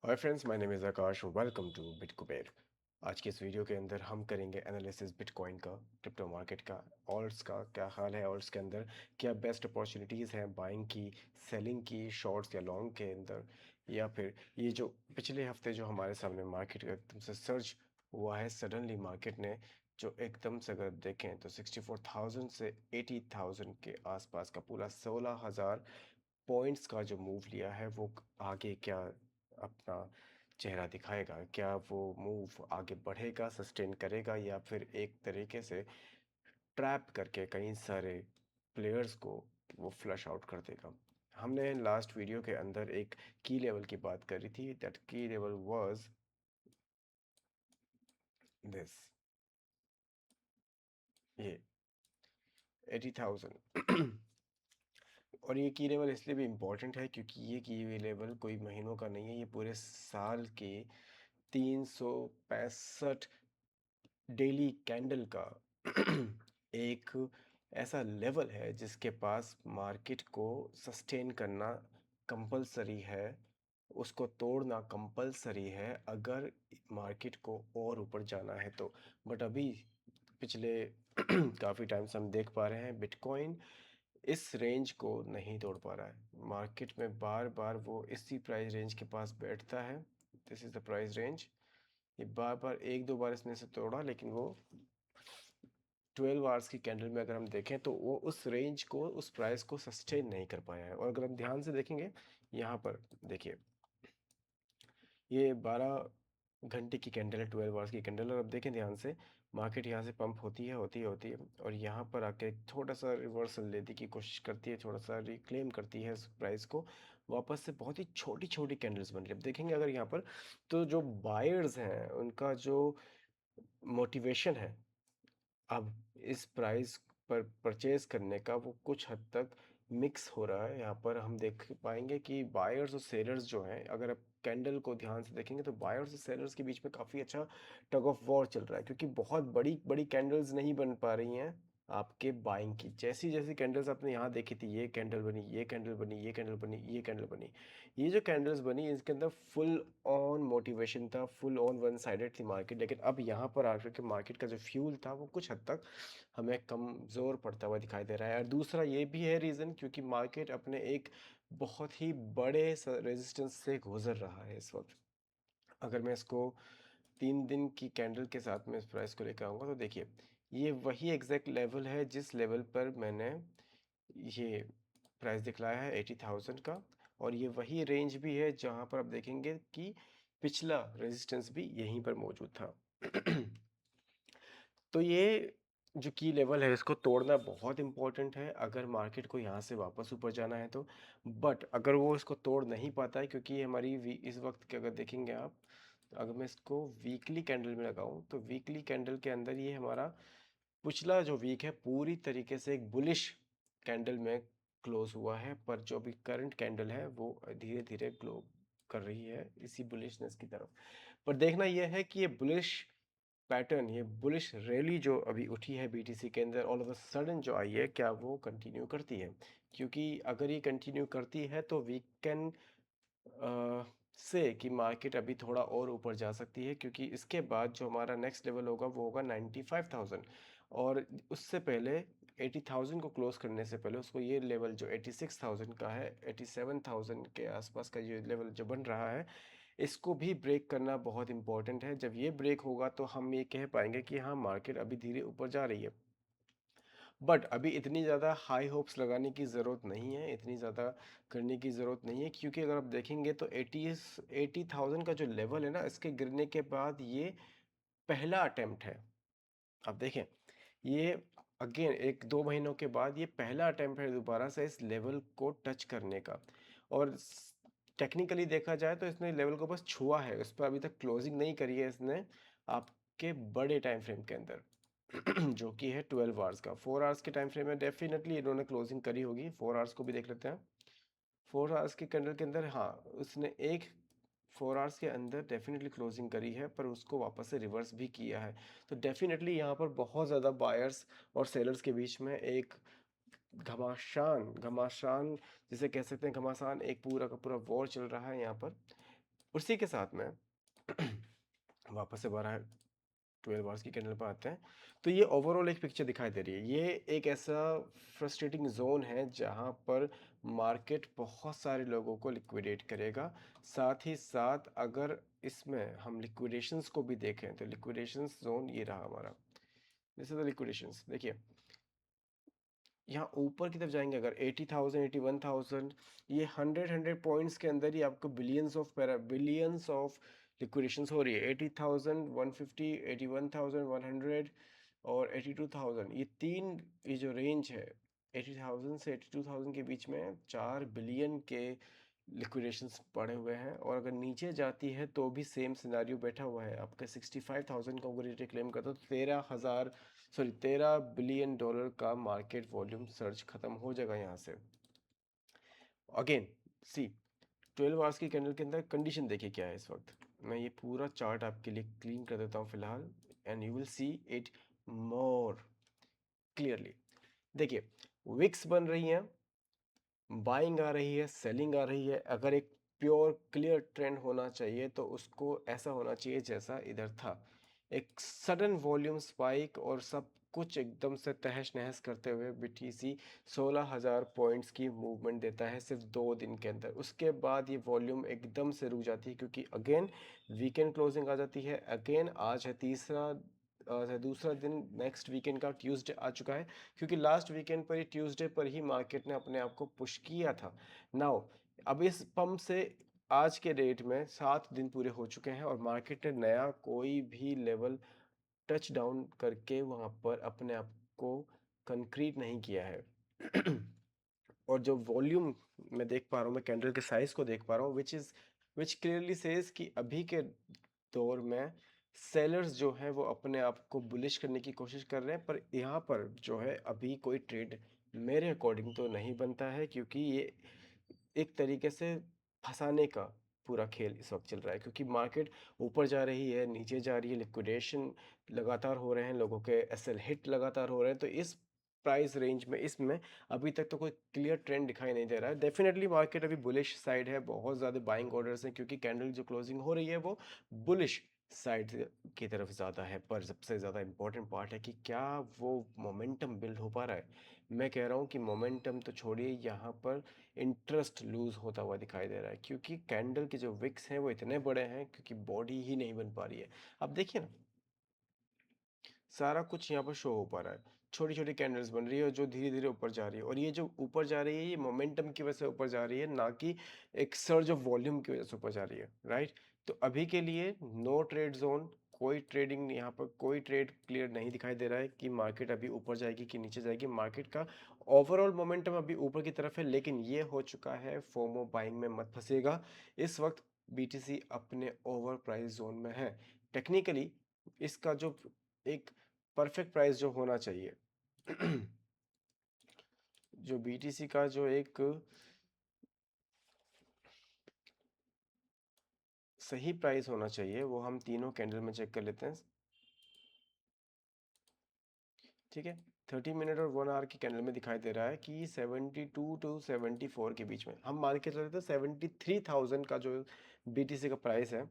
Hi friends, my name is Akash. Welcome to Bitkuber. आज के इस वीडियो के अंदर हम करेंगे एनालिसिस बिटकॉइन का, क्रिप्टो मार्केट का, ऑल्ट्स का क्या हाल है। ऑल्ट्स के अंदर क्या बेस्ट अपॉर्चुनिटीज़ हैं बाइंग की, सेलिंग की, शॉर्ट्स या लॉन्ग के अंदर, या फिर ये जो पिछले हफ्ते जो हमारे सामने मार्केट एकदम से सर्ज हुआ है सडनली मार्केट ने, जो एकदम से अगर देखें तो 64,000 से 80,000 के आसपास का पूरा 16,000 पॉइंट्स का जो मूव लिया है, वो आगे क्या अपना चेहरा दिखाएगा। क्या वो मूव आगे बढ़ेगा, सस्टेन करेगा, या फिर एक तरीके से ट्रैप करके कई सारे प्लेयर्स को वो फ्लश आउट कर देगा। हमने लास्ट वीडियो के अंदर एक की लेवल की बात करी थी। दैट की लेवल वाज दिस, ये 80,000। और ये की लेवल इसलिए भी इम्पोर्टेंट है क्योंकि ये की लेवल कोई महीनों का नहीं है, ये पूरे साल के 365 डेली कैंडल का एक ऐसा लेवल है जिसके पास मार्केट को सस्टेन करना कंपलसरी है, उसको तोड़ना कंपलसरी है अगर मार्केट को और ऊपर जाना है तो। बट अभी पिछले काफ़ी टाइम से हम देख पा रहे हैं बिटकॉइन इस रेंज को नहीं तोड़ पा रहा है। मार्केट में बार बार वो इसी प्राइस रेंज के पास बैठता है। This is the price range. ये बार बार एक दो बार इसने इसे तोड़ा, लेकिन वो 12 आवर्स की कैंडल में अगर हम देखें तो वो उस रेंज को, उस प्राइस को सस्टेन नहीं कर पाया है। और अगर हम ध्यान से देखेंगे यहाँ पर, देखिए ये 12 घंटे की कैंडल है, 12 आवर्स की कैंडल। और अब देखें ध्यान से, मार्केट यहाँ से पंप होती है और यहाँ पर आके थोड़ा सा रिवर्सल लेने की कोशिश करती है, थोड़ा सा रिक्लेम करती है इस प्राइस को वापस से। बहुत ही छोटी छोटी कैंडल्स बन रही है। अब देखेंगे अगर यहाँ पर, तो जो बायर्स हैं उनका जो मोटिवेशन है अब इस प्राइस पर परचेज करने का, वो कुछ हद तक मिक्स हो रहा है। यहाँ पर हम देख पाएंगे कि बायर्स और सेलर्स जो हैं, अगर आप कैंडल को ध्यान से देखेंगे तो बायर्स और सेलर्स के बीच में काफ़ी अच्छा टग ऑफ वॉर चल रहा है, क्योंकि बहुत बड़ी बड़ी कैंडल्स नहीं बन पा रही हैं आपके बाइंग की। जैसी जैसी कैंडल्स आपने यहाँ देखी थी, ये कैंडल बनी, ये कैंडल बनी, ये कैंडल बनी, ये कैंडल बनी, ये जो कैंडल्स बनी इसके अंदर फुल ऑन मोटिवेशन था, फुल ऑन वन साइडेड थी मार्केट। लेकिन अब यहाँ पर आकर के मार्केट का जो फ्यूल था वो कुछ हद तक हमें कमज़ोर पड़ता हुआ दिखाई दे रहा है। और दूसरा ये भी है रीज़न, क्योंकि मार्केट अपने एक बहुत ही बड़े रेजिस्टेंस से गुजर रहा है इस वक्त। अगर मैं इसको 3 दिन की कैंडल के साथ में इस प्राइस को लेकर आऊँगा तो देखिए, ये वही एग्जैक्ट लेवल है जिस लेवल पर मैंने ये प्राइस दिखलाया है 80,000 का। और ये वही रेंज भी है जहाँ पर आप देखेंगे कि पिछला रेजिस्टेंस भी यहीं पर मौजूद था। तो ये जो की लेवल है इसको तोड़ना बहुत इम्पोर्टेंट है अगर मार्केट को यहाँ से वापस ऊपर जाना है तो। बट अगर वो इसको तोड़ नहीं पाता है, क्योंकि हमारी इस वक्त के अगर देखेंगे आप, अगर मैं इसको वीकली कैंडल में लगाऊं तो वीकली कैंडल के अंदर ये हमारा पिछला जो वीक है पूरी तरीके से एक बुलिश कैंडल में क्लोज हुआ है। पर जो अभी करंट कैंडल है वो धीरे धीरे ग्लो कर रही है इसी बुलिशनेस की तरफ। पर देखना यह है कि ये बुलिश पैटर्न, ये बुलिश रैली जो अभी उठी है बीटीसी के अंदर ऑल ऑफ अ सडन जो आई है, क्या वो कंटिन्यू करती है। क्योंकि अगर ये कंटिन्यू करती है तो वी कैन से कि मार्केट अभी थोड़ा और ऊपर जा सकती है, क्योंकि इसके बाद जो हमारा नेक्स्ट लेवल होगा वो होगा 95,000। और उससे पहले 80,000 को क्लोज करने से पहले उसको ये लेवल जो 86,000 का है, 87,000 के आसपास का ये लेवल जो बन रहा है, इसको भी ब्रेक करना बहुत इंपॉर्टेंट है। जब ये ब्रेक होगा तो हम ये कह पाएंगे कि हाँ, मार्केट अभी धीरे ऊपर जा रही है। बट अभी इतनी ज़्यादा हाई होप्स लगाने की ज़रूरत नहीं है, इतनी ज़्यादा करने की ज़रूरत नहीं है, क्योंकि अगर आप देखेंगे तो 80,000 का जो लेवल है ना, इसके गिरने के बाद ये पहला अटेम्प्ट है। आप देखें, ये अगेन एक दो महीनों के बाद ये पहला अटेम्प्ट है दोबारा से इस लेवल को टच करने का। और टेक्निकली देखा जाए तो इसने लेवल को बस छुआ है, उस पर अभी तक क्लोजिंग नहीं करी है इसने आपके बड़े टाइम फ्रेम के अंदर। जो कि है 12 आवर्स का। 4 आवर्स के टाइम फ्रेम में डेफिनेटली इन्होंने क्लोजिंग करी होगी। 4 आवर्स को भी देख लेते हैं। 4 आवर्स के कैंडल के अंदर, हाँ, उसने एक 4 आवर्स के अंदर डेफिनेटली क्लोजिंग करी है, पर उसको वापस से रिवर्स भी किया है। तो डेफिनेटली यहाँ पर बहुत ज़्यादा बायर्स और सेलर्स के बीच में एक घमासान घमासान जिसे कह सकते हैं, घमासान, एक पूरा का पूरा वॉर चल रहा है यहाँ पर। उसी के साथ में वापस से 12 आवर्स की कैंडल पर आते हैं। तो ये ओवरऑल एक पिक्चर दिखाई दे रही है। ये एक ऐसा फ्रस्ट्रेटिंग जोन है जहां पर मार्केट बहुत सारे लोगों को लिक्विडेट करेगा। साथ ही साथ अगर इसमें हम लिक्विडेशंस को भी देखें तो लिक्विडेशंस जोन ये रहा हमारा। This is the liquidations. देखिए यहाँ ऊपर की तरफ जाएंगे अगर 80,000 81,000, ये 100 पॉइंट्स के अंदर ही आपको बिलियंस ऑफ लिक्विडेशंस हो रही है। 80,000 150 81,100 और 82,000, ये तीन, ये जो रेंज है 80,000 से 82,000 के बीच में 4 बिलियन के लिक्विडेशंस पड़े हुए हैं। और अगर नीचे जाती है तो भी सेम सिनारियो बैठा हुआ है। आपका 65,000 का अगर क्लेम करता तो 13 बिलियन डॉलर का मार्केट वॉल्यूम सर्च खत्म हो जाएगा यहाँ से। अगेन सी 12 आवर्स की कैंडल के अंदर कंडीशन देखिए क्या है इस वक्त। मैं ये पूरा चार्ट आपके लिए क्लीन कर देता हूँ फिलहाल, and you will see it more clearly. देखिए विक्स बन रही हैं, बाइंग आ रही है, सेलिंग आ रही है। अगर एक प्योर क्लियर ट्रेंड होना चाहिए तो उसको ऐसा होना चाहिए जैसा इधर था, एक सडन वॉल्यूम स्पाइक और सब कुछ एकदम से तहस नहस करते हुए बीटीसी 16,000 पॉइंट्स की मूवमेंट देता है सिर्फ 2 दिन के अंदर। उसके बाद ये वॉल्यूम एकदम से रुक जाती है क्योंकि अगेन वीकेंड क्लोजिंग आ जाती है। अगेन आज है दूसरा दिन नेक्स्ट वीकेंड का, ट्यूसडे आ चुका है, क्योंकि लास्ट वीकेंड पर ही ट्यूसडे पर ही मार्केट ने अपने आप को पुश किया था। नाउ अब इस पंप से आज के डेट में 7 दिन पूरे हो चुके हैं और मार्केट ने नया कोई भी लेवल टच डाउन करके वहां पर अपने आप को कंक्रीट नहीं किया है। और जो वॉल्यूम मैं देख पा रहा हूँ, मैं कैंडल के साइज को देख पा रहा हूँ, विच क्लियरली सेज कि अभी के दौर में सेलर्स जो हैं वो अपने आप को बुलिश करने की कोशिश कर रहे हैं। पर यहाँ पर जो है अभी कोई ट्रेड मेरे अकॉर्डिंग तो नहीं बनता है, क्योंकि ये एक तरीके से फंसाने का पूरा खेल इस वक्त चल रहा है। क्योंकि मार्केट ऊपर जा रही है, नीचे जा रही है, लिक्विडेशन लगातार हो रहे हैं, लोगों के एसएल हिट लगातार हो रहे हैं। तो इस प्राइस रेंज में इसमें अभी तक तो कोई क्लियर ट्रेंड दिखाई नहीं दे रहा है। डेफिनेटली मार्केट अभी बुलिश साइड है, बहुत ज़्यादा बाइंग ऑर्डर्स हैं क्योंकि कैंडल जो क्लोजिंग हो रही है वो बुलिश साइड की तरफ ज़्यादा है। पर सबसे ज़्यादा इंपॉर्टेंट पार्ट है कि क्या वो मोमेंटम बिल्ड हो पा रहा है। मैं कह रहा हूँ कि मोमेंटम तो छोड़िए, यहाँ पर इंटरेस्ट लूज होता हुआ दिखाई दे रहा है, क्योंकि कैंडल के जो विक्स हैं वो इतने बड़े हैं क्योंकि बॉडी ही नहीं बन पा रही है। अब देखिए ना, सारा कुछ यहाँ पर शो हो पा रहा है, छोटी छोटी कैंडल्स बन रही है और जो धीरे धीरे ऊपर जा रही है। और ये जो ऊपर जा रही है ये मोमेंटम की वजह से ऊपर जा रही है, ना कि एक सर्ज ऑफ वॉल्यूम की वजह से ऊपर जा रही है, राइट। तो अभी के लिए नो ट्रेड जोन, कोई ट्रेडिंग यहाँ पर, कोई ट्रेड क्लियर नहीं दिखाई दे रहा है कि मार्केट अभी ऊपर जाएगी कि नीचे जाएगी। मार्केट का ओवरऑल मोमेंटम अभी ऊपर की तरफ है, लेकिन ये हो चुका है फोमो बाइंग में मत फंसेगा। इस वक्त बीटीसी अपने ओवर प्राइस जोन में है। टेक्निकली इसका जो एक परफेक्ट प्राइस जो होना चाहिए, जो बीटीसी का जो एक सही प्राइस होना चाहिए, वो हम तीनों कैंडल में चेक कर लेते हैं। ठीक है, 30 मिनट और 1 आवर की कैंडल में दिखाई दे रहा है कि 72 टू 74 के बीच में हम मान के चलते हैं। 73,000 का जो बीटीसी का प्राइस है,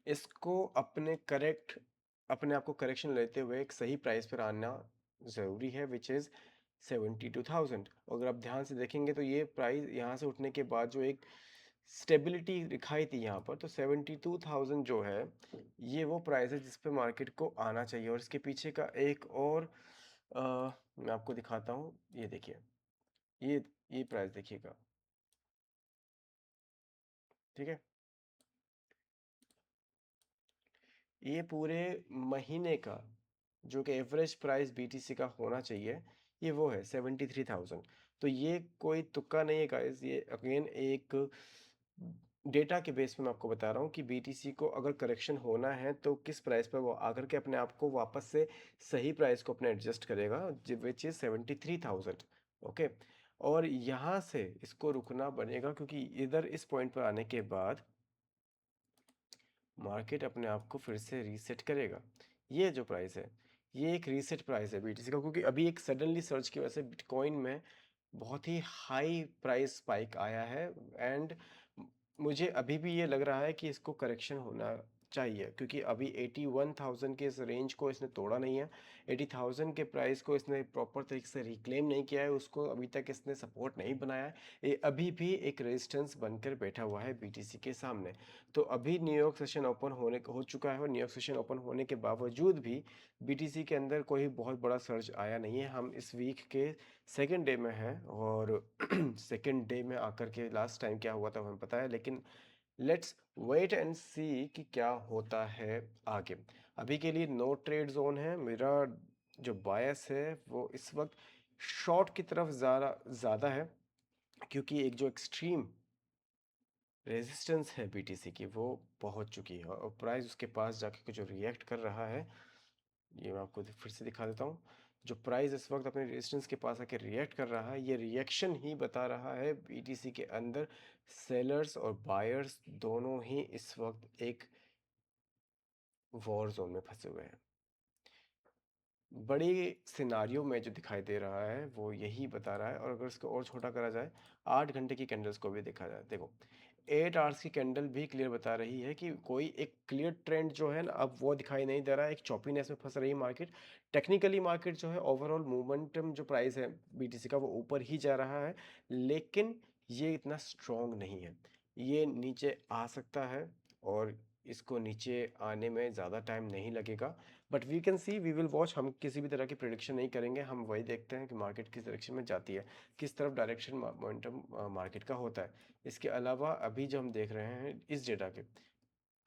इसको अपने आप को करेक्शन लेते हुए एक सही प्राइस पर आना ज़रूरी है, विच इज़ 72,000। अगर आप ध्यान से देखेंगे तो ये प्राइस यहाँ से उठने के बाद जो एक स्टेबिलिटी दिखाई थी यहाँ पर, तो 72,000 जो है ये वो प्राइस है जिस पे मार्केट को आना चाहिए। और इसके पीछे का एक और मैं आपको दिखाता हूँ, ये देखिए, ये ये प्राइस देखिएगा। ठीक है, ये पूरे महीने का जो कि एवरेज प्राइस बीटीसी का होना चाहिए, ये वो है 73,000। तो ये कोई तुक्का नहीं है गाइस, ये अगेन एक डेटा के बेस पे मैं आपको बता रहा हूँ कि बीटीसी को अगर करेक्शन होना है तो किस प्राइस पर वो आकर के अपने आप को वापस से सही प्राइस को अपने एडजस्ट करेगा, विच इज 73,000। ओके, और यहाँ से इसको रुकना बनेगा क्योंकि इधर इस पॉइंट पर आने के बाद मार्केट अपने आप को फिर से रीसेट करेगा। ये जो प्राइस है ये एक रीसेट प्राइस है बीटीसी का, क्योंकि अभी एक सडनली सर्च की वजह से बिटकॉइन में बहुत ही हाई प्राइस स्पाइक आया है। एंड मुझे अभी भी ये लग रहा है कि इसको करेक्शन होना चाहिए, क्योंकि अभी 81,000 के इस रेंज को इसने तोड़ा नहीं है। 80,000 के प्राइस को इसने प्रॉपर तरीके से रिक्लेम नहीं किया है, उसको अभी तक इसने सपोर्ट नहीं बनाया है। ये अभी भी एक रेजिस्टेंस बनकर बैठा हुआ है बीटीसी के सामने। तो अभी न्यूयॉर्क सेशन ओपन हो चुका है, और न्यूयॉर्क सेशन ओपन होने के बावजूद भी बीटीसी के अंदर कोई बहुत बड़ा सर्ज आया नहीं है। हम इस वीक के सेकेंड डे में हैं, और सेकेंड डे में आकर के लास्ट टाइम क्या हुआ था हमें पता है, लेकिन लेट्स वेट एंड सी कि क्या होता है आगे। अभी के लिए नो ट्रेड जोन है। मेरा जो बायस है वो इस वक्त शॉर्ट की तरफ ज़्यादा ज़्यादा है, क्योंकि एक जो एक्सट्रीम रेजिस्टेंस है बीटीसी की वो पहुंच चुकी है, और प्राइस उसके पास जाके जो रिएक्ट कर रहा है, ये मैं आपको फिर से दिखा देता हूँ। जो प्राइस इस वक्त अपने रेजिस्टेंस के पास आके रिएक्ट कर रहा है, ये रिएक्शन ही बता रहा है बीटीसी के अंदर सेलर्स और बायर्स दोनों ही इस वक्त एक वॉर जोन में फंसे हुए हैं। बड़ी सिनारियो में जो दिखाई दे रहा है वो यही बता रहा है, और अगर इसको और छोटा करा जाए, 8 घंटे की कैंडल्स को भी देखा जाए, देखो 8 आवर्स की कैंडल भी क्लियर बता रही है कि कोई एक क्लियर ट्रेंड जो है ना अब वो दिखाई नहीं दे रहा है। एक चॉपीनेस में फंस रही है मार्केट। टेक्निकली मार्केट जो है, ओवरऑल मोमेंटम जो प्राइस है बीटीसी का वो ऊपर ही जा रहा है, लेकिन ये इतना स्ट्रॉन्ग नहीं है। ये नीचे आ सकता है, और इसको नीचे आने में ज़्यादा टाइम नहीं लगेगा। But we can see, we will watch. हम किसी भी तरह की प्रिडिक्शन नहीं करेंगे, हम वही देखते हैं कि मार्केट किस डायरेक्शन में जाती है, किस तरफ डायरेक्शन मोमेंटम मार्केट का होता है। इसके अलावा अभी जो हम देख रहे हैं इस डेटा के,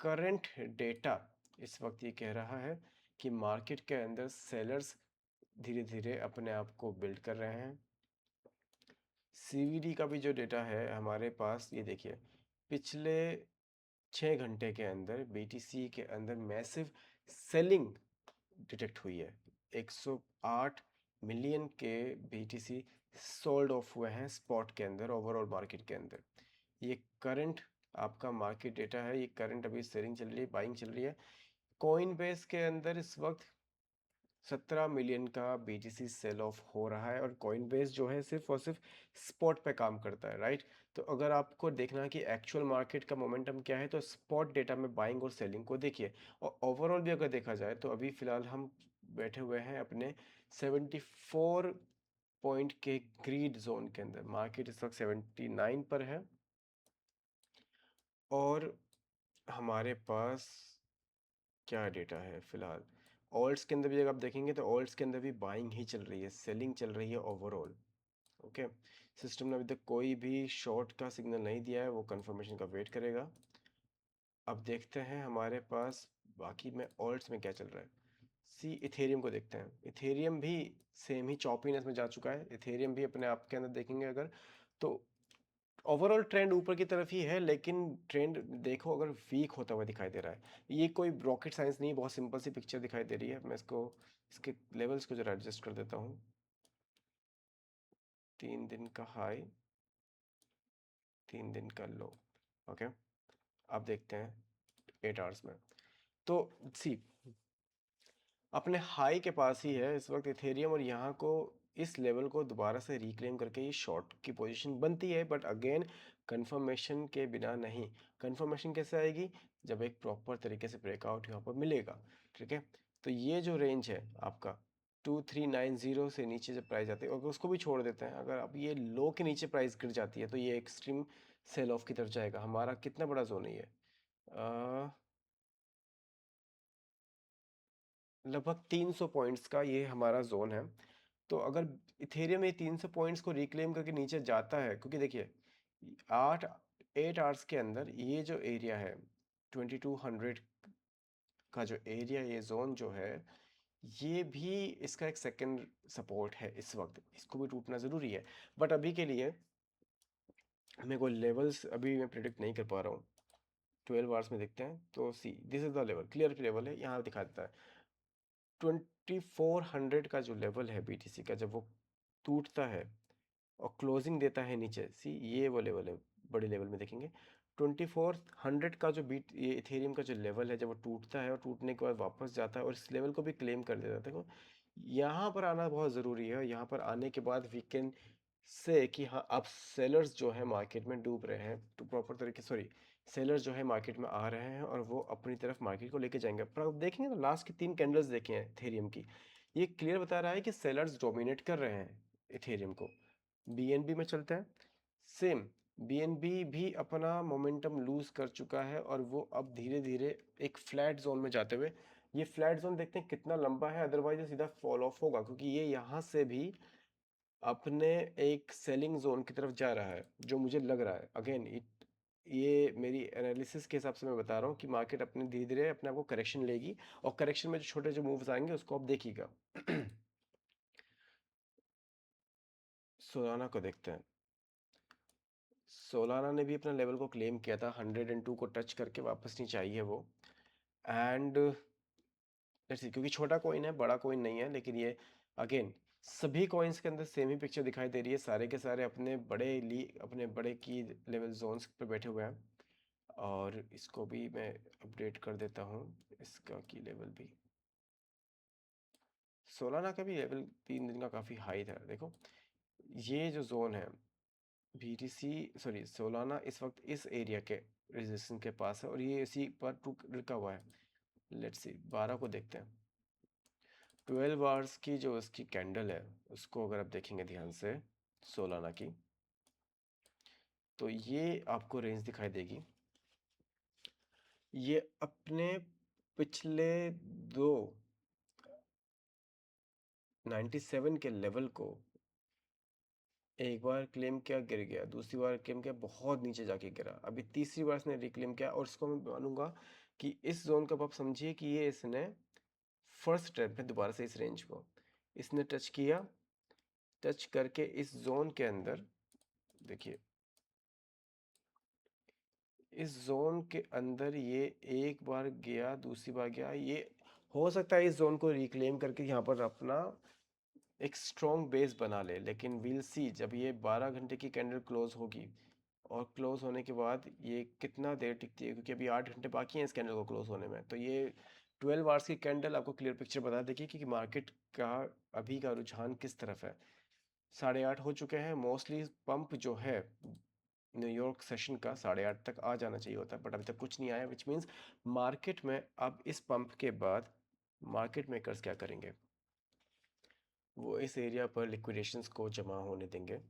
करंट डेटा इस वक्त ये कह रहा है कि मार्केट के अंदर सेलर्स धीरे धीरे अपने आप को बिल्ड कर रहे हैं। सीवीडी का भी जो डेटा है हमारे पास, ये देखिए पिछले 6 घंटे के अंदर बीटीसी के अंदर मैसिव सेलिंग डिटेक्ट हुई है। 108 मिलियन के बीटीसी सोल्ड ऑफ हुए हैं स्पॉट के अंदर, ओवरऑल मार्केट के अंदर। ये करंट आपका मार्केट डेटा है, ये करंट अभी सेलिंग चल रही है, बाइंग चल रही है। कॉइन बेस के अंदर इस वक्त 17 मिलियन का बीटीसी सेल ऑफ हो रहा है, और कॉइन बेस जो है सिर्फ और सिर्फ स्पॉट पे काम करता है, राइट। तो अगर आपको देखना है कि एक्चुअल मार्केट का मोमेंटम क्या है, तो स्पॉट डेटा में बाइंग और सेलिंग को देखिए। और ओवरऑल भी अगर देखा जाए तो अभी फिलहाल हम बैठे हुए हैं अपने 74 पॉइंट के ग्रीड जोन के अंदर। मार्केट इस वक्त 79 पर है, और हमारे पास क्या डेटा है फिलहाल। ऑल्ट्स के अंदर भी अगर आप देखेंगे तो ऑल्ट्स के अंदर भी बाइंग ही चल रही है, सेलिंग चल रही है ओवरऑल। ओके, सिस्टम ने अभी तक कोई भी शॉर्ट का सिग्नल नहीं दिया है, वो कंफर्मेशन का वेट करेगा। अब देखते हैं हमारे पास बाकी में ऑल्ट्स में क्या चल रहा है। सी इथेरियम को देखते हैं। इथेरियम भी सेम ही चॉपीनेस में जा चुका है। इथेरियम भी अपने आप के अंदर देखेंगे अगर, तो ओवरऑल ट्रेंड ऊपर की तरफ ही है, लेकिन ट्रेंड देखो अगर वीक होता हुआ दिखाई दे रहा है। ये कोई रॉकेट साइंस नहीं, बहुत सिंपल सी पिक्चर दिखाई दे रही है। मैं इसको, इसके लेवल्स को जरा एडजस्ट कर देता हूँ। 3 दिन का हाई, 3 दिन का लो। ओके, अब देखते हैं 8 आवर्स में। तो सी अपने हाई के पास ही है इस वक्त इथेरियम, और यहाँ को इस लेवल को दोबारा से रिक्लेम करके ये शॉर्ट की पोजीशन बनती है, बट अगेन कंफर्मेशन के बिना नहीं। कंफर्मेशन कैसे आएगी, जब एक प्रॉपर तरीके से ब्रेकआउट यहाँ पर मिलेगा। ठीक है, तो ये जो रेंज है आपका 2390 से नीचे जब प्राइस आती है, और उसको भी छोड़ देते हैं, अगर अब ये लो के नीचे प्राइस गिर जाती है तो ये एक्सट्रीम सेल ऑफ की तरफ जाएगा। हमारा कितना बड़ा जोन है ये, लगभग 300 पॉइंट्स का ये हमारा जोन है। तो अगर इथेरियम ये 300 पॉइंट्स को रिक्लेम करके नीचे जाता है, क्योंकि देखिए 8 8 आवर्स के अंदर ये जो एरिया है 2200 का जो एरिया, ये जोन जो है, ये भी इसका एक सेकंड सपोर्ट है इस वक्त। इसको भी टूटना ज़रूरी है, बट अभी के लिए मेरे को लेवल्स अभी मैं प्रिडिक्ट नहीं कर पा रहा हूँ। 12 आवर्स में देखते हैं तो see this is the level, clear level है, यहाँ दिखा देता है 2400 का जो लेवल है बीटीसी का, जब वो टूटता है और क्लोजिंग देता है नीचे, सी ये वो लेवल है। बड़े लेवल में देखेंगे 2400 का जो बीट ये इथेरियम का जो लेवल है, जब वो टूटता है और टूटने के बाद वापस जाता है और इस लेवल को भी क्लेम कर देता है, देखो यहाँ पर आना बहुत ज़रूरी है। यहाँ पर आने के बाद वी कैन से कि हाँ, अब सेलर्स जो है मार्केट में डूब रहे हैं, तो प्रॉपर तरीके सॉरी, सेलर्स जो है मार्केट में आ रहे हैं और वो अपनी तरफ मार्केट को लेके जाएंगे। पर आप देखेंगे ना, लास्ट की 3 कैंडल्स देखे हैं इथेरियम की, ये क्लियर बता रहा है कि सेलर्स डोमिनेट कर रहे हैं इथेरियम को। बीएनबी में चलते हैं, सेम। बीएनबी भी अपना मोमेंटम लूज कर चुका है और वो अब धीरे धीरे एक फ्लैट जोन में जाते हुए, ये फ्लैट जोन देखते हैं कितना लंबा है, अदरवाइज ये सीधा फॉल ऑफ होगा, क्योंकि ये यहाँ से भी अपने एक सेलिंग जोन की तरफ जा रहा है, जो मुझे लग रहा है, अगेन इट, ये मेरी एनालिसिस के हिसाब से मैं बता रहा हूँ कि मार्केट अपने धीरे धीरे अपने आप को करेक्शन लेगी, और करेक्शन में जो छोटे जो मूव्स आएंगे उसको आप देखिएगा। सोलाना को देखते हैं। सोलाना ने भी अपना लेवल को क्लेम किया था, 102 को टच करके वापस नहीं चाहिए वो। एंड लेट्स सी, क्योंकि छोटा कॉइन है, बड़ा कॉइन नहीं है, लेकिन ये अगेन सभी कॉइन्स के अंदर सेम ही पिक्चर दिखाई दे रही है, सारे के सारे अपने बड़े की लेवल जोन्स पे बैठे हुए हैं। और इसको भी मैं अपडेट कर देता हूँ, इसका की लेवल भी, सोलाना का भी लेवल 3 दिन का काफ़ी हाई था, देखो ये जो जोन है, बीटीसी सॉरी सोलाना इस वक्त इस एरिया के रेजिस्टेंस के पास है और ये इसी पर रुका हुआ है। लेट्स सी 12 को देखते हैं। 12 आवर्स की जो इसकी कैंडल है, उसको अगर आप देखेंगे ध्यान से, सोलाना की, तो ये आपको रेंज दिखाई देगी। ये अपने पिछले दो 97 के लेवल को एक बार क्लेम किया, गिर गया, दूसरी बार क्लेम किया, बहुत नीचे जाके गिरा, अभी तीसरी बार इसने रिक्लेम किया, और इसको मैं मानूंगा कि इस जोन को आप समझिए कि ये इसने फर्स्ट अटेम्प्ट में दोबारा से इस रेंज को इसने टच किया, टच करके इस जोन के अंदर, देखिए इस जोन के अंदर ये एक बार गया, दूसरी बार गया, ये हो सकता है इस जोन को रिक्लेम करके यहाँ पर अपना एक स्ट्रॉन्ग बेस बना ले, लेकिन वील सी जब ये 12 घंटे की कैंडल क्लोज होगी, और क्लोज होने के बाद ये कितना देर टिकती है, क्योंकि अभी 8 घंटे बाकी हैं इस कैंडल को क्लोज होने में, तो ये 12 आवर्स की कैंडल आपको क्लियर पिक्चर बता देगी कि मार्केट का अभी का रुझान किस तरफ है। 8:30 हो चुके हैं, मोस्टली पंप जो है न्यूयॉर्क सेशन का 8:30 तक आ जाना चाहिए होता है, बट अभी तक कुछ नहीं आया, विच मीन्स मार्केट में अब इस पंप के बाद मार्केट मेकर्स क्या करेंगे, वो इस एरिया पर लिक्विडेशंस को जमा होने देंगे।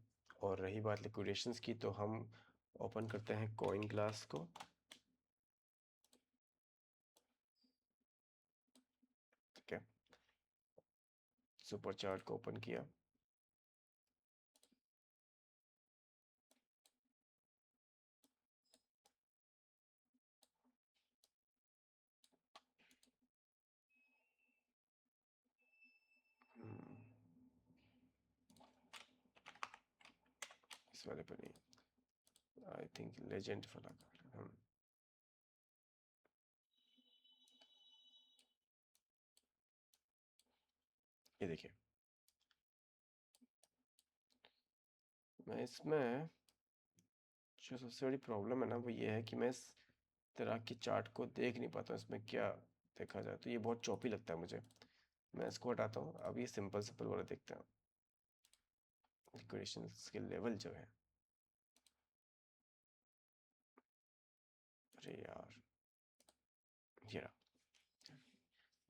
और रही बात लिक्विडेशंस की, तो हम ओपन करते हैं कॉइन ग्लास को, ठीक है, सुपर चार्ट को ओपन किया। हम्म, इस वाले पर नहीं, आई थिंक लेजेंड फला हम, ये देखिए, मैं इसमें जो सबसे बड़ी प्रॉब्लम है ना, वो ये है कि मैं इस तरह की चार्ट को देख नहीं पाता हूँ, इसमें क्या देखा जाए, तो ये बहुत चौपी लगता है मुझे, मैं इसको हटाता हूँ। अब ये सिंपल सिंपल वाला देखते हैं, लिक्विडेशन के लेवल जो है, अरे यार, ये रहा,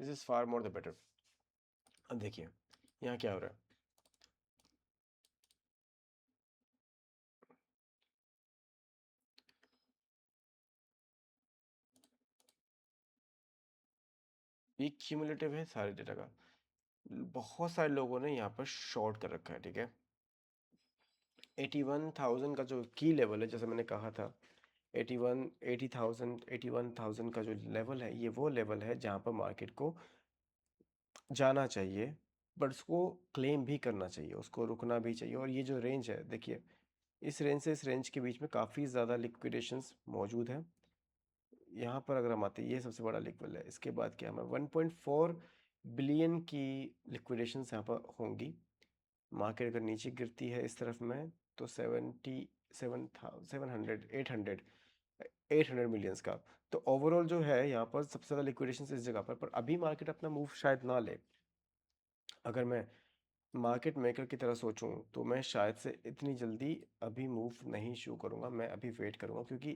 this is far more the better. अब देखिए यहाँ क्या हो रहा है, ये क्यूमुलेटिव है सारे डेटा का, बहुत सारे लोगों ने यहाँ पर शॉर्ट कर रखा है, ठीक है। 81,000 का जो की लेवल है, जैसे मैंने कहा था, 81,000 का जो लेवल है, ये वो लेवल है जहाँ पर मार्केट को जाना चाहिए, बट उसको क्लेम भी करना चाहिए, उसको रुकना भी चाहिए। और ये जो रेंज है देखिए, इस रेंज से इस रेंज के बीच में काफ़ी ज़्यादा लिक्विडेशंस मौजूद हैं। यहाँ पर अगर हम आते हैं, ये सबसे बड़ा लिक्विड है, इसके बाद क्या हमें 1.4 बिलियन की लिक्विडेशंस यहाँ पर होंगी। मार्केट अगर नीचे गिरती है इस तरफ में, तो 800 मिलियंस का, तो ओवरऑल जो है यहाँ पर सबसे ज़्यादा लिक्विडेशन इस जगह पर अभी मार्केट अपना मूव शायद ना ले। अगर मैं मार्केट मेकर की तरह सोचूं तो मैं शायद से इतनी जल्दी अभी मूव नहीं शुरू करूंगा, मैं अभी वेट करूंगा, क्योंकि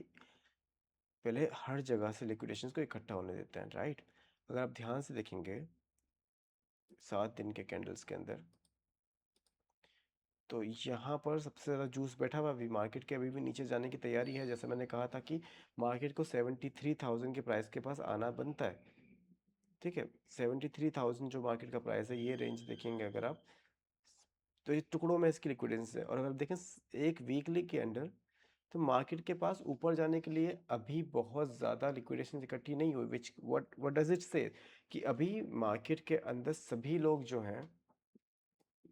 पहले हर जगह से लिक्विडेशंस को इकट्ठा होने देते हैं, राइट। अगर आप ध्यान से देखेंगे 7 दिन के कैंडल्स के अंदर, तो यहाँ पर सबसे ज़्यादा जूस बैठा हुआ, अभी मार्केट के अभी भी नीचे जाने की तैयारी है। जैसे मैंने कहा था कि मार्केट को 73,000 के प्राइस के पास आना बनता है, ठीक है। 73,000 जो मार्केट का प्राइस है, ये रेंज देखेंगे अगर आप, तो ये टुकड़ों में इसकी लिक्विडेशन है। और अगर देखें एक वीकली के अंदर, तो मार्केट के पास ऊपर जाने के लिए अभी बहुत ज़्यादा लिक्विडेशन इकट्ठी नहीं हुई, विच व्हाट डज इट से, कि अभी मार्केट के अंदर सभी लोग जो हैं,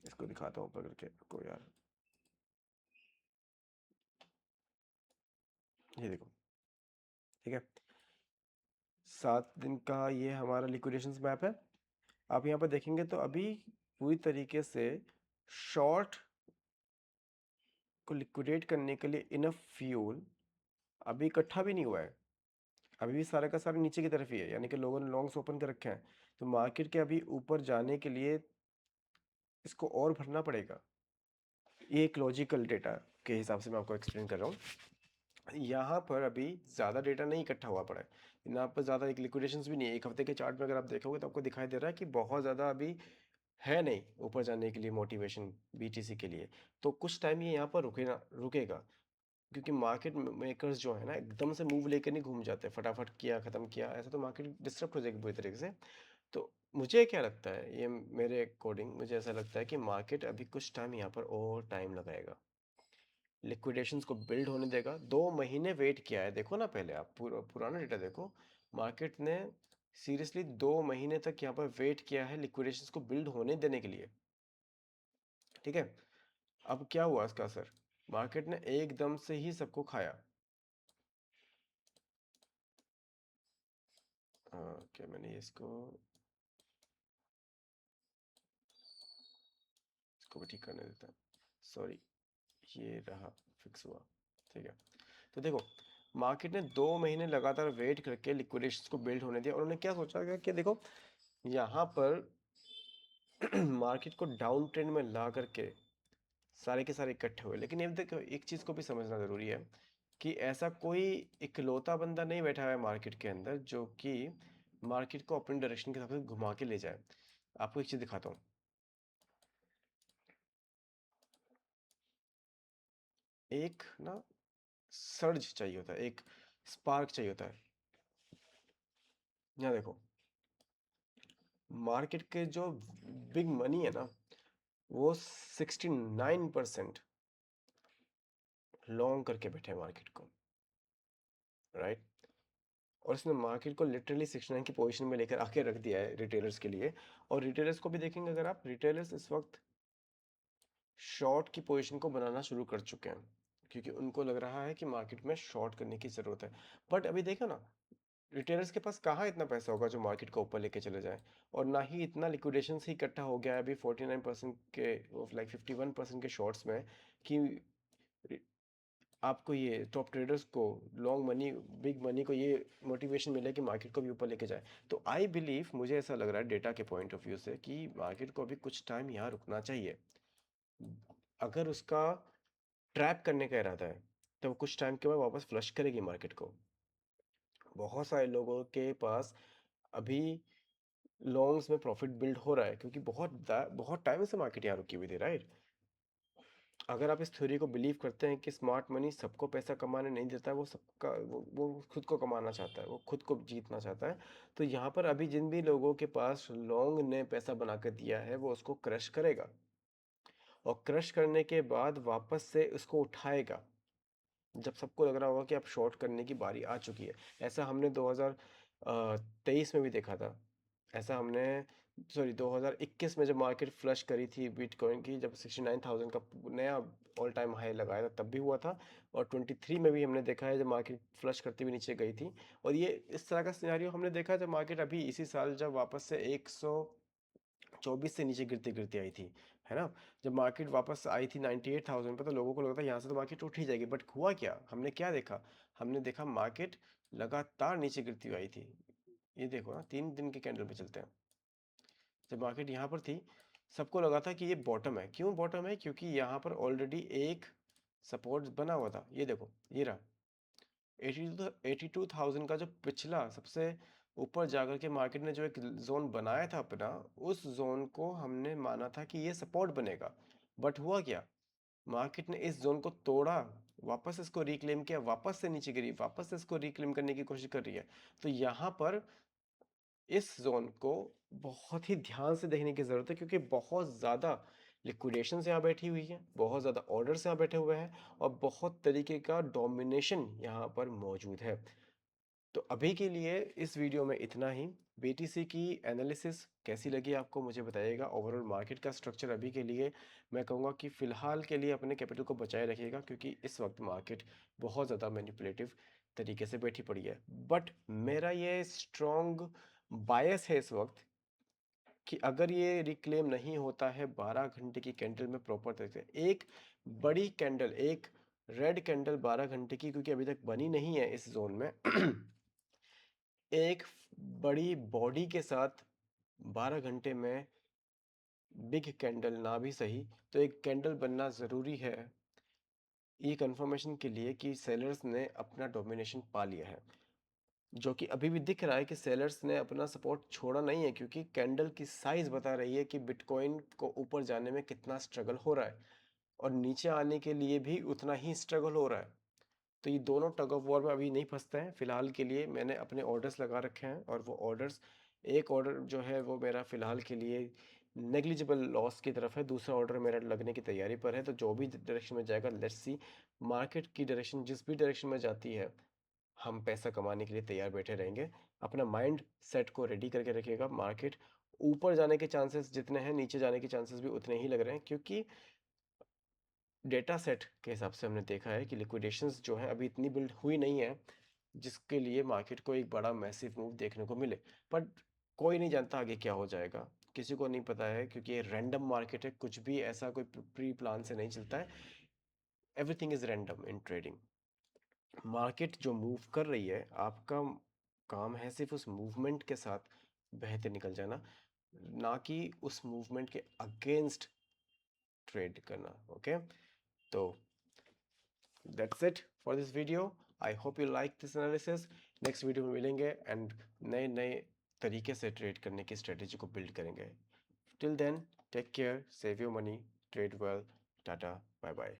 इसको दिखाता हूँ पकड़ के को यार, ये देखो, ठीक है। 7 दिन का ये हमारा लिक्विडेशन मैप है। आप यहाँ पर देखेंगे तो अभी पूरी तरीके से शॉर्ट को लिक्विडेट करने के लिए इनफ फ्यूल अभी इकट्ठा भी नहीं हुआ है। अभी भी सारा का सारा नीचे की तरफ ही है, यानी कि लोगों ने लॉन्ग्स ओपन कर रखे हैं। तो मार्केट के अभी ऊपर जाने के लिए इसको और भरना पड़ेगा। ये एक लॉजिकल डेटा के हिसाब से मैं आपको एक्सप्लेन कर रहा हूँ। यहाँ पर अभी ज़्यादा डेटा नहीं इकट्ठा हुआ पड़ा है, यहाँ पर ज़्यादा एक लिक्विडेशंस भी नहीं है। एक हफ्ते के चार्ट में अगर आप देखोगे तो आपको दिखाई दे रहा है कि बहुत ज़्यादा अभी है नहीं ऊपर जाने के लिए मोटिवेशन बीटीसी के लिए। तो कुछ टाइम ये यहाँ पर रुकेगा, क्योंकि मार्केट मेकर्स जो है ना, एकदम से मूव लेकर नहीं घूम जाते, फटाफट किया ख़त्म किया, ऐसा तो मार्केट डिस्टर्ब हो जाएगी बुरी तरीके से। तो मुझे क्या लगता है, ये मेरे अकॉर्डिंग मुझे ऐसा लगता है कि मार्केट अभी कुछ टाइम यहाँ पर और टाइम लगाएगा, लिक्विडेशंस को बिल्ड होने देगा। 2 महीने वेट किया है, देखो ना, पहले आप पुराना डेटा देखो। मार्केट ने सीरियसली 2 महीने तक यहाँ पर वेट किया है लिक्विडेशंस को बिल्ड होने देने के लिए, ठीक है। अब क्या हुआ इसका असर, मार्केट ने एकदम से ही सबको खाया। क्या मैंने इसको भी ठीक करने देता है, सॉरी, ये रहा, फिक्स हुआ, ठीक है। तो देखो, मार्केट ने 2 महीने लगातार वेट करके लिक्विडेशन को बिल्ड होने दिया, और उन्होंने क्या सोचा कि देखो यहाँ पर मार्केट को डाउन ट्रेंड में ला करके सारे के सारे इकट्ठे हुए। लेकिन ये देखो, एक चीज़ को भी समझना ज़रूरी है कि ऐसा कोई इकलौता बंदा नहीं बैठा हुआ है मार्केट के अंदर जो कि मार्केट को अपनी डायरेक्शन के हिसाब से घुमा के ले जाए। आपको एक चीज़ दिखाता हूँ, एक ना सर्ज चाहिए होता है, एक स्पार्क चाहिए होता है। यहाँ देखो, मार्केट के जो बिग मनी है ना, वो 69% लॉन्ग करके बैठे हैं मार्केट को, राइट। और इसने मार्केट को लिटरली 69 की पोजीशन में लेकर आके रख दिया है रिटेलर्स के लिए। और रिटेलर्स को भी देखेंगे अगर आप, रिटेलर्स इस वक्त शॉर्ट की पोजीशन को बनाना शुरू कर चुके हैं, क्योंकि उनको लग रहा है कि मार्केट में शॉर्ट करने की ज़रूरत है। बट अभी देखो ना, रिटेलर्स के पास कहाँ इतना पैसा होगा जो मार्केट को ऊपर लेके चले जाए, और ना ही इतना लिक्विडेशन ही इकट्ठा हो गया है अभी 49% के, लाइक 51% के शॉर्ट्स में, कि आपको ये टॉप ट्रेडर्स को, लॉन्ग मनी, बिग मनी को ये मोटिवेशन मिले कि मार्केट को भी ऊपर लेके जाए। तो आई बिलीव, मुझे ऐसा लग रहा है डेटा के पॉइंट ऑफ व्यू से, कि मार्केट को अभी कुछ टाइम यहाँ रुकना चाहिए। अगर उसका ट्रैप करने का इरादा है तो वो कुछ टाइम के बाद वापस फ्लश करेगी मार्केट को। बहुत सारे लोगों के पास अभी लॉन्ग्स में प्रॉफिट बिल्ड हो रहा है, क्योंकि बहुत टाइम से मार्केट यहाँ रुकी हुई थी, राइट। अगर आप इस थ्योरी को बिलीव करते हैं कि स्मार्ट मनी सबको पैसा कमाने नहीं देता है, वो सबका वो खुद को कमाना चाहता है, वो खुद को जीतना चाहता है, तो यहाँ पर अभी जिन भी लोगों के पास लॉन्ग ने पैसा बना कर दिया है, वो उसको क्रश करेगा, और क्रश करने के बाद वापस से उसको उठाएगा जब सबको लग रहा होगा कि अब शॉर्ट करने की बारी आ चुकी है। ऐसा हमने 2023 में भी देखा था। ऐसा हमने, सॉरी, 2021 में जब मार्केट फ्लश करी थी बिटकॉइन की, जब 69,000 का नया ऑल टाइम हाई लगाया था, तब भी हुआ था। और 23 में भी हमने देखा है जब मार्केट फ्लश करती हुई नीचे गई थी। और ये इस तरह का सिनेरियो हमने देखा है जब मार्केट अभी इसी साल जब वापस से 124 से नीचे गिरती गिरती आई थी, है ना। जब मार्केट वापस आई थी 98,000 पे, तो लोगों को लगता था यहाँ से तो मार्केट उठ ही जाएगी। बट हुआ क्या, हमने क्या देखा, हमने देखा मार्केट लगातार नीचे गिरती हुई आई थी। ये देखो ना, 3 दिन के कैंडल पे चलते हैं, जब मार्केट यहाँ पर थी सबको लगा था कि ये बॉटम है। क्यों बॉटम है? क्योंकि यहाँ पर ऑलरेडी एक सपोर्ट बना हुआ था। ये देखो, ये रहा 82,000 का जो पिछला सबसे ऊपर जाकर के मार्केट ने जो एक जोन बनाया था अपना, उस जोन को हमने माना था कि ये सपोर्ट बनेगा। बट हुआ क्या? मार्केट ने इस जोन को तोड़ा, वापस इसको रिक्लेम किया, वापस से नीचे गिरी, वापस से इसको रिक्लेम करने की कोशिश कर रही है। तो यहाँ पर इस जोन को बहुत ही ध्यान से देखने की ज़रूरत है, क्योंकि बहुत ज़्यादा लिक्विडेशंस यहाँ बैठी हुई है, बहुत ज़्यादा ऑर्डर्स यहाँ बैठे हुए हैं और बहुत तरीके का डोमिनेशन यहाँ पर मौजूद है। तो अभी के लिए इस वीडियो में इतना ही। बीटीसी की एनालिसिस कैसी लगी आपको मुझे बताइएगा। ओवरऑल मार्केट का स्ट्रक्चर अभी के लिए मैं कहूँगा कि फ़िलहाल के लिए अपने कैपिटल को बचाए रखिएगा, क्योंकि इस वक्त मार्केट बहुत ज़्यादा मैनिपुलेटिव तरीके से बैठी पड़ी है। बट मेरा ये स्ट्रॉन्ग बायस है इस वक्त कि अगर ये रिक्लेम नहीं होता है 12 घंटे की कैंडल में प्रॉपर तरीके से, एक बड़ी कैंडल, एक रेड कैंडल 12 घंटे की, क्योंकि अभी तक बनी नहीं है इस जोन में एक बड़ी बॉडी के साथ 12 घंटे में बिग कैंडल ना भी सही तो एक कैंडल बनना ज़रूरी है, ये कंफर्मेशन के लिए कि सेलर्स ने अपना डोमिनेशन पा लिया है। जो कि अभी भी दिख रहा है कि सेलर्स ने अपना सपोर्ट छोड़ा नहीं है, क्योंकि कैंडल की साइज बता रही है कि बिटकॉइन को ऊपर जाने में कितना स्ट्रगल हो रहा है और नीचे आने के लिए भी उतना ही स्ट्रगल हो रहा है। तो ये दोनों टग ऑफ वॉर में अभी नहीं फंसते हैं। फिलहाल के लिए मैंने अपने ऑर्डर्स लगा रखे हैं और वो ऑर्डर्स, एक ऑर्डर जो है वो मेरा फिलहाल के लिए नेग्लिजिबल लॉस की तरफ है, दूसरा ऑर्डर मेरा लगने की तैयारी पर है। तो जो भी डायरेक्शन में जाएगा, लेट्स सी, मार्केट की डायरेक्शन जिस भी डायरेक्शन में जाती है, हम पैसा कमाने के लिए तैयार बैठे रहेंगे। अपना माइंड सेट को रेडी करके रखिएगा। मार्केट ऊपर जाने के चांसेस जितने हैं, नीचे जाने के चांसेस भी उतने ही लग रहे हैं, क्योंकि डेटा सेट के हिसाब से हमने देखा है कि लिक्विडेशंस जो है अभी इतनी बिल्ड हुई नहीं है जिसके लिए मार्केट को एक बड़ा मैसिव मूव देखने को मिले। बट कोई नहीं जानता आगे क्या हो जाएगा, किसी को नहीं पता है, क्योंकि ये रैंडम मार्केट है, कुछ भी ऐसा कोई प्री प्लान से नहीं चलता है। Everything is random in trading. Market जो मूव कर रही है, आपका काम है सिर्फ उस मूवमेंट के साथ बहते निकल जाना, ना कि उस मूवमेंट के अगेंस्ट ट्रेड करना। ओके, तो that's it for this video. I hope you like this analysis. Next video में मिलेंगे एंड नए नए तरीके से ट्रेड करने की स्ट्रेटेजी को बिल्ड करेंगे। Till then, take care, save your money, trade well, tata, bye bye.